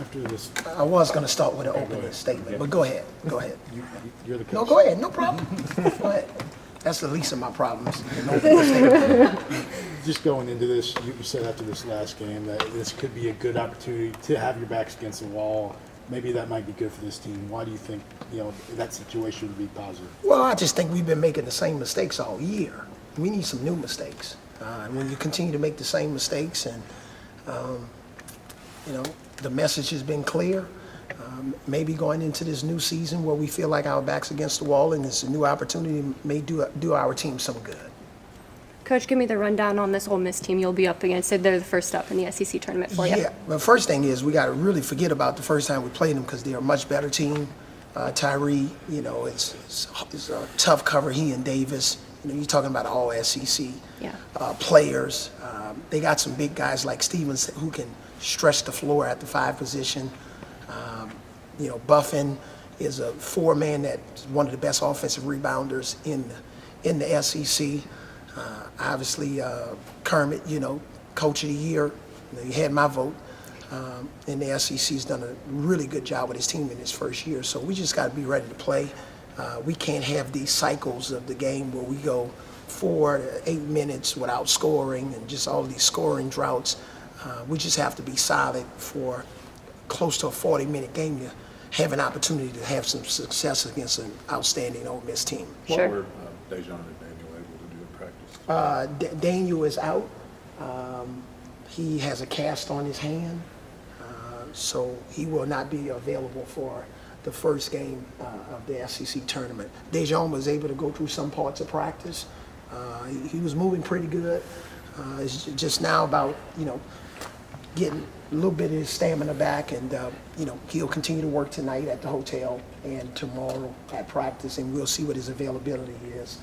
after this. I was going to start with an Okay, opening go statement, ahead. but go ahead. Go ahead. You're the coach. No, go ahead. No problem. Go ahead. That's the least of my problems. An opening statement. Just going into this, you said after this last game that this could be a good opportunity to have your backs against the wall. Maybe that might be good for this team. Why do you think, that situation would be positive? Well, I just think we've been making the same mistakes all year. We need some new mistakes. And when you continue to make the same mistakes and, the message has been clear, maybe going into this new season where we feel like our back's against the wall and it's a new opportunity may do our team some good. Coach, give me the rundown on this Ole Miss team you'll be up against. They're the first up in the SEC tournament for you. Yeah, the first thing is we got to really forget about the first time we played them because they're a much better team. Tyree, it's a tough cover. He and Davis, you're talking about all SEC players. They got some big guys like Stevens who can stretch the floor at the 5 position. Buffin is a 4-man that's one of the best offensive rebounders in the SEC. Obviously, Kermit, Coach of the Year, he had my vote. And the SEC's done a really good job with his team in his first year. So we just got to be ready to play. We can't have these cycles of the game where we go 4 to 8 minutes without scoring and just all these scoring droughts. We just have to be solid for close to a 40-minute game to have an opportunity to have some success against an outstanding Ole Miss team. Sure. What were Dejan and Daniel able to do in practice? Daniel is out. He has a cast on his hand, so he will not be available for the first game of the SEC tournament. Dejan was able to go through some parts of practice. He was moving pretty good. It's just now about, getting a little bit of his stamina back, and he'll continue to work tonight at the hotel and tomorrow at practice, and we'll see what his availability is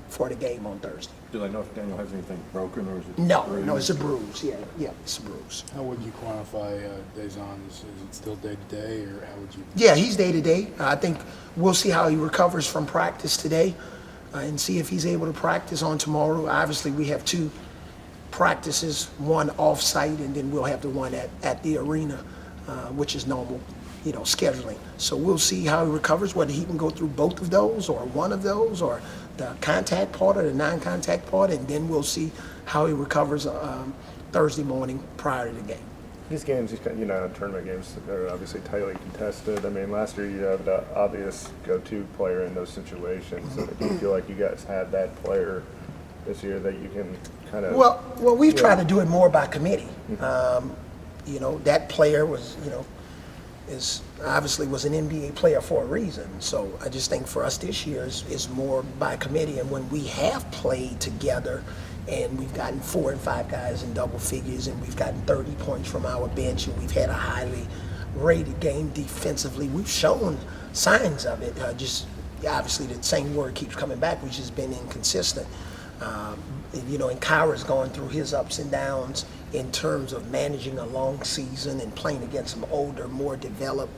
for the game on Thursday. Do they know if Daniel has anything broken or is it? No, it's a bruise. Yeah, it's a bruise. How would you quantify Dejan? Is it still day-to-day, or how would you? Yeah, he's day-to-day. I think we'll see how he recovers from practice today and see if he's able to practice on tomorrow. Obviously, we have 2 practices, one off-site, and then we'll have the one at the arena, which is normal, scheduling. So we'll see how he recovers, whether he can go through both of those or one of those or the contact part or the non-contact part, and then we'll see how he recovers Thursday morning prior to the game. These games, tournament games are obviously tightly contested. I mean, last year you have the obvious go-to player in those situations. So do you feel like you guys had that player this year that you can kind of? Well, we've tried to do it more by committee. That player was, is obviously was an NBA player for a reason. So I just think for us this year is more by committee. And when we have played together and we've gotten 4 and 5 guys in double figures and we've gotten 30 points from our bench and we've had a highly rated game defensively, we've shown signs of it. Obviously the same word keeps coming back, which has been inconsistent. And Kyra's going through his ups and downs in terms of managing a long season and playing against some older, more developed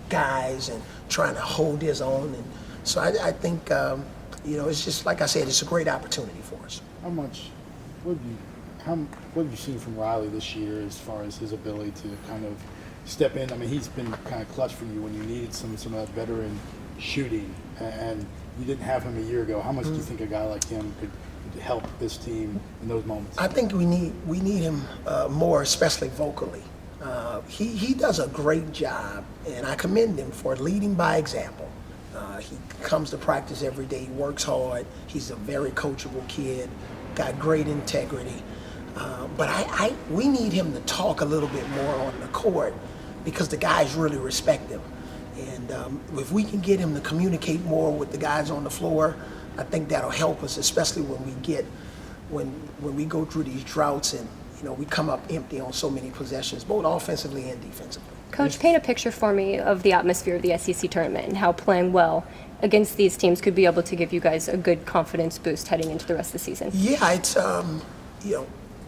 guys and trying to hold his own. And so I think, it's just like I said, it's a great opportunity for us. What have you seen from Riley this year as far as his ability to kind of step in? I mean, he's been kind of clutch for you when you needed some of that veteran shooting, and you didn't have him a year ago. How much do you think a guy like him could help this team in those moments? I think we need him more, especially vocally. He does a great job, and I commend him for leading by example. He comes to practice every day. He works hard. He's a very coachable kid, got great integrity. But we need him to talk a little bit more on the court because the guys really respect him. And if we can get him to communicate more with the guys on the floor, I think that'll help us, especially when we go through these droughts and we come up empty on so many possessions, both offensively and defensively. Coach, paint a picture for me of the atmosphere of the SEC tournament and how playing well against these teams could be able to give you guys a good confidence boost heading into the rest of the season. Yeah, it's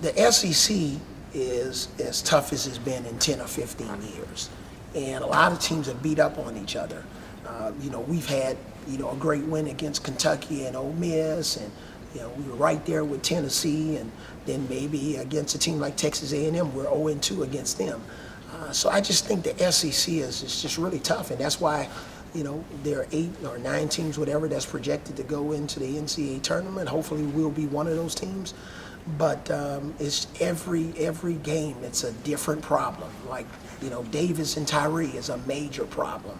the SEC is as tough as it's been in 10 or 15 years, and a lot of teams have beat up on each other. We've had a great win against Kentucky and Ole Miss, and we were right there with Tennessee, and then maybe against a team like Texas A&M, we're 0-2 against them. So I just think the SEC is just really tough, and that's why, you know, there are 8 or 9 teams, whatever, that's projected to go into the NCAA tournament. Hopefully, we'll be one of those teams. But it's every game, it's a different problem. Like, you know, Davis and Tyree is a major problem.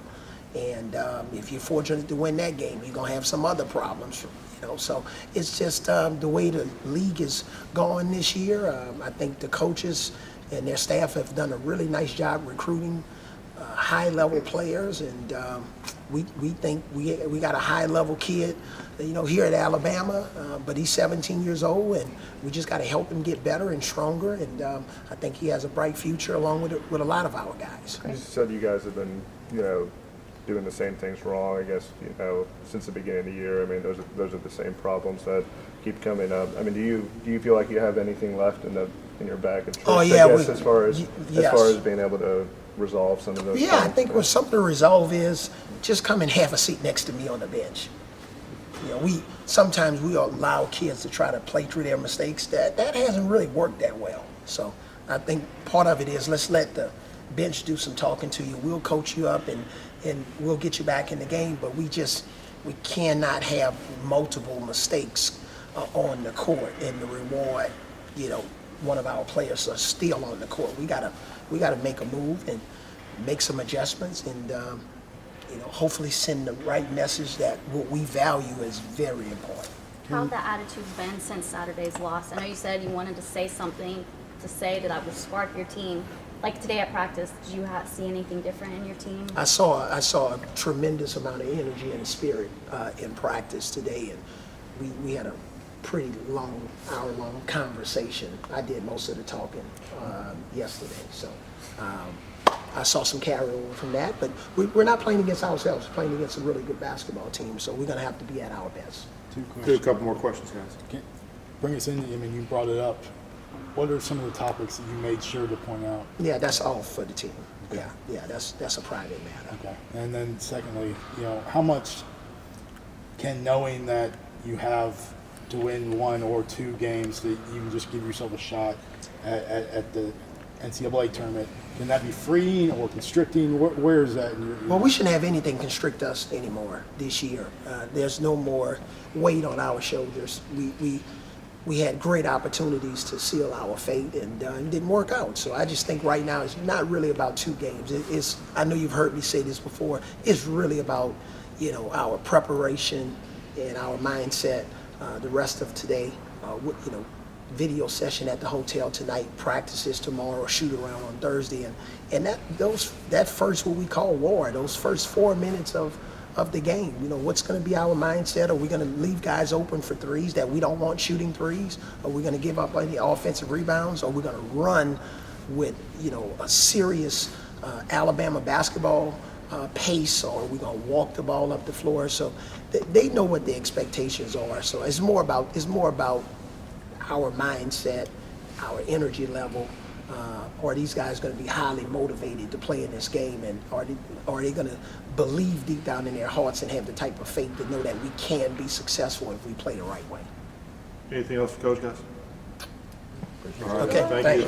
And if you're fortunate to win that game, you're going to have some other problems, you know. So it's just the way the league is going this year. I think the coaches and their staff have done a really nice job recruiting high-level players, and we think we got a high-level kid, you know, here at Alabama, but he's 17 years old, and we just got to help him get better and stronger, and I think he has a bright future along with a lot of our guys. You said you guys have been, you know, doing the same things wrong, I guess, you know, since the beginning of the year. I mean, those are the same problems that keep coming up. I mean, do you feel like you have anything left in your bag of tricks? Oh, yeah, I guess, as far as yes. being able to resolve some of those. Yeah, I things? think what's something to resolve is just come and have a seat next to me on the bench. You know, sometimes we allow kids to try to play through their mistakes. That hasn't really worked that well. So I think part of it is let's let the bench do some talking to you. We'll coach you up and we'll get you back in the game. But we cannot have multiple mistakes on the court and the reward, you know, one of our players are still on the court. We gotta make a move and make some adjustments and you know, hopefully send the right message that what we value is very important. How the attitude's been since Saturday's loss? I know you said you wanted to say something to say that would spark your team. Like today at practice, did you see anything different in your team? I saw a tremendous amount of energy and spirit in practice today, and we had a pretty long, hour-long conversation. I did most of the talking yesterday, so I saw some carryover from that. But we're not playing against ourselves. We're playing against a really good basketball team, so we're going to have to be at our best. Do a couple more questions, guys. Bring us in. I mean, you brought it up. What are some of the topics that you made sure to point out? Yeah, that's all for the team. Yeah, that's a private matter. Okay. And then secondly, you know, how much can knowing that you have to win 1 or 2 games that you can just give yourself a shot at the NCAA tournament, can that be freeing or constricting? Where is that in your Well, we shouldn't have anything constrict us anymore this year. There's no more weight on our shoulders. We had great opportunities to seal our fate, and it didn't work out. So I just think right now it's not really about 2 games. I know you've heard me say this before. It's really about, you know, our preparation and our mindset. The rest of today, you know, video session at the hotel tonight, practices tomorrow, shoot around on Thursday, and that first what we call war, those first 4 minutes of the game. You know, what's going to be our mindset? Are we going to leave guys open for threes that we don't want shooting threes? Are we going to give up any offensive rebounds? Are we going to run with, you know, a serious Alabama basketball pace, or are we going to walk the ball up the floor? So they know what the expectations are. So it's more about our mindset, our energy level. Are these guys going to be highly motivated to play in this game, and are they going to believe deep down in their hearts and have the type of faith to know that we can be successful if we play the right way? Anything else for Coach, guys? Okay, thank you.